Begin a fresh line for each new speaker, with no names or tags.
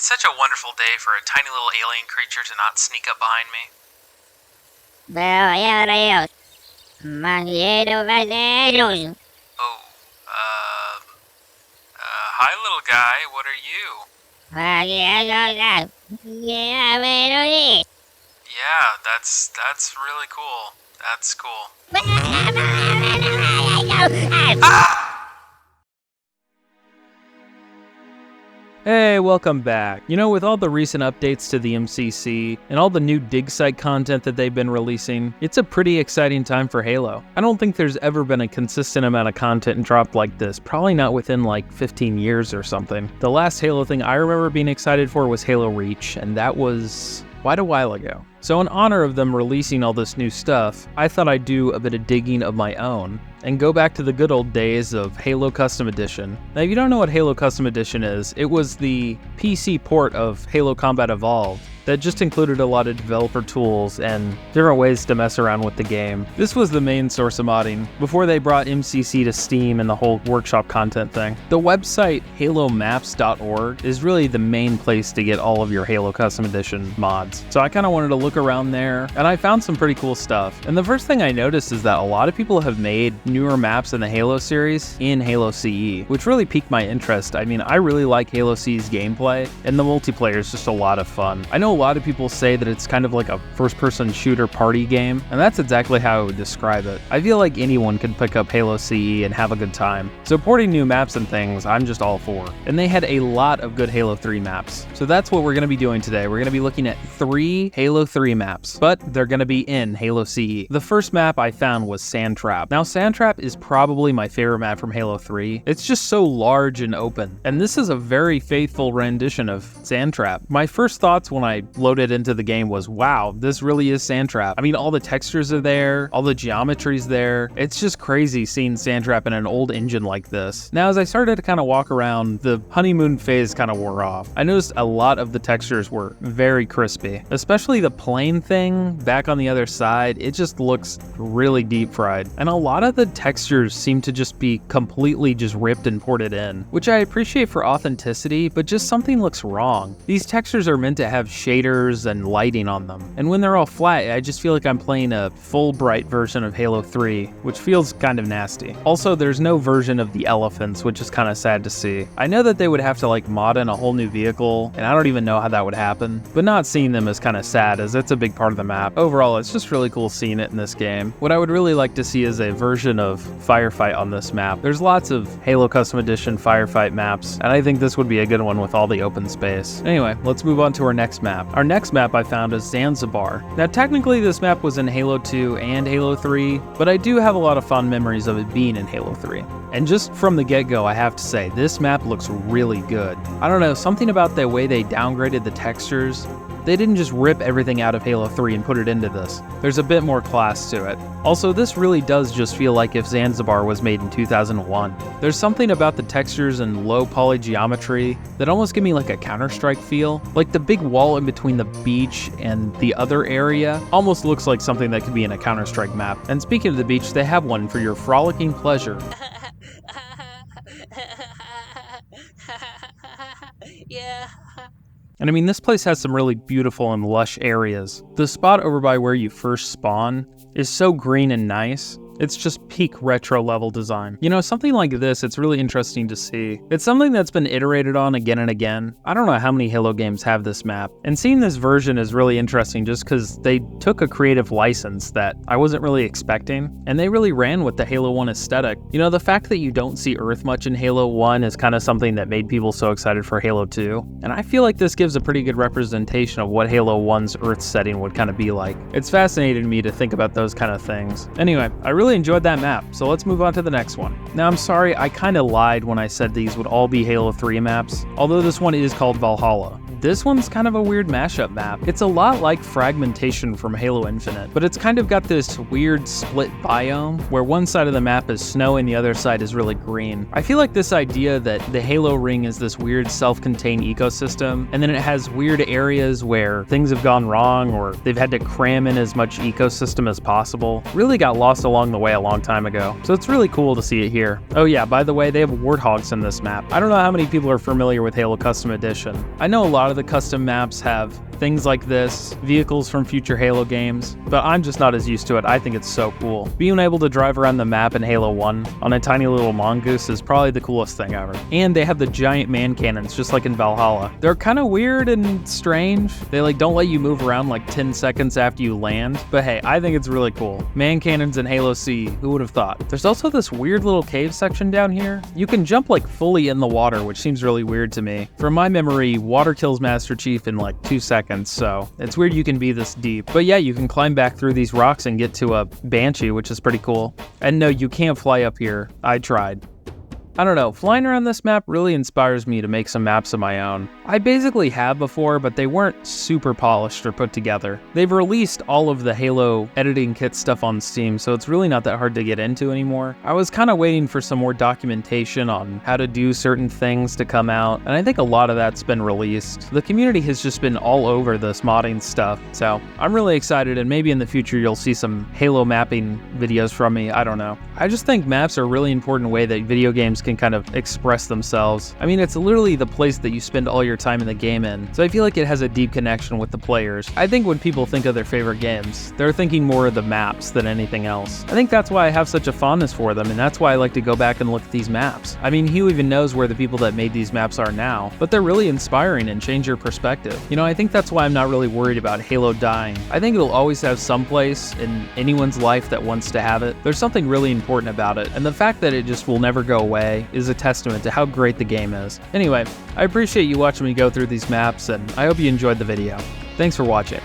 such a wonderful day for a tiny little alien creature to not sneak up behind me. Oh, hi little guy, what are you? Yeah, that's really cool. That's cool. Ah!
Hey, welcome back. You know, with all the recent updates to the MCC and all the new dig site content that they've been releasing, it's a pretty exciting time for Halo. I don't think there's ever been a consistent amount of content dropped like this, probably not within like 15 years or something. The last Halo thing I remember being excited for was Halo Reach, and that was quite a while ago. So in honor of them releasing all this new stuff, I thought I'd do a bit of digging of my own and go back to the good old days of Halo Custom Edition. Now, if you don't know what Halo Custom Edition is, it was the PC port of Halo Combat Evolved that just included a lot of developer tools and different ways to mess around with the game. This was the main source of modding before they brought MCC to Steam and the whole workshop content thing. The website halomaps.org is really the main place to get all of your Halo Custom Edition mods. So I kind of wanted to look around there, and I found some pretty cool stuff. And the first thing I noticed is that a lot of people have made newer maps in the Halo series in Halo CE, which really piqued my interest. I mean, I really like Halo CE's gameplay, and the multiplayer is just a lot of fun. I know a lot of people say that it's kind of like a first-person shooter party game, and that's exactly how I would describe it. I feel like anyone can pick up Halo CE and have a good time. So porting new maps and things, I'm just all for. And they had a lot of good Halo 3 maps. So that's what we're going to be doing today. We're going to be looking at 3 Halo 3 maps, but they're going to be in Halo CE. The first map I found was Sandtrap. Now, Sandtrap is probably my favorite map from Halo 3. It's just so large and open, and this is a very faithful rendition of Sandtrap. My first thoughts when I loaded into the game was, wow, this really is Sandtrap. I mean, all the textures are there, all the geometry's there. It's just crazy seeing Sandtrap in an old engine like this. Now, as I started to kind of walk around, the honeymoon phase kind of wore off. I noticed a lot of the textures were very crispy, especially the plane thing back on the other side. It just looks really deep fried. And a lot of the textures seem to just be completely just ripped and ported in, which I appreciate for authenticity, but just something looks wrong. These textures are meant to have shaders and lighting on them, and when they're all flat, I just feel like I'm playing a full bright version of Halo 3, which feels kind of nasty. Also, there's no version of the elephants, which is kind of sad to see. I know that they would have to like mod in a whole new vehicle, and I don't even know how that would happen, but not seeing them is kind of sad, as it's a big part of the map. Overall, it's just really cool seeing it in this game. What I would really like to see is a version of Firefight on this map. There's lots of Halo Custom Edition Firefight maps, and I think this would be a good one with all the open space. Anyway, let's move on to our next map. Our next map I found is Zanzibar. Now, technically this map was in Halo 2 and Halo 3, but I do have a lot of fond memories of it being in Halo 3. And just from the get-go, I have to say, this map looks really good. I don't know, something about the way they downgraded the textures. They didn't just rip everything out of Halo 3 and put it into this. There's a bit more class to it. Also, this really does just feel like if Zanzibar was made in 2001. There's something about the textures and low poly geometry that almost give me like a Counter-Strike feel. Like the big wall in between the beach and the other area almost looks like something that could be in a Counter-Strike map. And speaking of the beach, they have one for your frolicking pleasure.
Yeah.
And I mean, this place has some really beautiful and lush areas. The spot over by where you first spawn is so green and nice. It's just peak retro level design. You know, something like this, it's really interesting to see. It's something that's been iterated on again and again. I don't know how many Halo games have this map. And seeing this version is really interesting just because they took a creative license that I wasn't really expecting, and they really ran with the Halo 1 aesthetic. You know, the fact that you don't see Earth much in Halo 1 is kind of something that made people so excited for Halo 2. And I feel like this gives a pretty good representation of what Halo 1's Earth setting would kind of be like. It's fascinated me to think about those kind of things. Anyway, I really enjoyed that map, so let's move on to the next one. Now, I'm sorry, I kind of lied when I said these would all be Halo 3 maps, although this one is called Valhalla. This one's kind of a weird mashup map. It's a lot like Fragmentation from Halo Infinite, but it's kind of got this weird split biome where one side of the map is snow and the other side is really green. I feel like this idea that the Halo ring is this weird self-contained ecosystem, and then it has weird areas where things have gone wrong or they've had to cram in as much ecosystem as possible, really got lost along the way a long time ago. So it's really cool to see it here. Oh yeah, by the way, they have warthogs in this map. I don't know how many people are familiar with Halo Custom Edition. I know a lot lot of the custom maps have things like this, vehicles from future Halo games, but I'm just not as used to it. I think it's so cool. Being able to drive around the map in Halo 1 on a tiny little mongoose is probably the coolest thing ever. And they have the giant man cannons, just like in Valhalla. They're kind of weird and strange. They don't let you move around 10 seconds after you land, but hey, I think it's really cool. Man cannons in Halo C, who would have thought? There's also this weird little cave section down here. You can jump fully in the water, which seems really weird to me. From my memory, water kills Master Chief in 2 seconds, so it's weird you can be this deep. But yeah, you can climb back through these rocks and get to a Banshee, which is pretty cool. And no, you can't fly up here. I tried. I don't know, flying around this map really inspires me to make some maps of my own. I basically have before, but they weren't super polished or put together. They've released all of the Halo editing kit stuff on Steam, so it's really not that hard to get into anymore. I was kind of waiting for some more documentation on how to do certain things to come out, and I think a lot of that's been released. The community has just been all over this modding stuff, so I'm really excited, and maybe in the future you'll see some Halo mapping videos from me, I don't know. I just think maps are a really important way that video games can kind of express themselves. I mean, it's literally the place that you spend all your time in the game in, so I feel like it has a deep connection with the players. I think when people think of their favorite games, they're thinking more of the maps than anything else. I think that's why I have such a fondness for them, and that's why I like to go back and look at these maps. I mean, who even knows where the people that made these maps are now, but they're really inspiring and change your perspective. You know, I think that's why I'm not really worried about Halo dying. I think it'll always have some place in anyone's life that wants to have it. There's something really important about it, and the fact that it just will never go away is a testament to how great the game is. Anyway, I appreciate you watching me go through these maps, and I hope you enjoyed the video. Thanks for watching.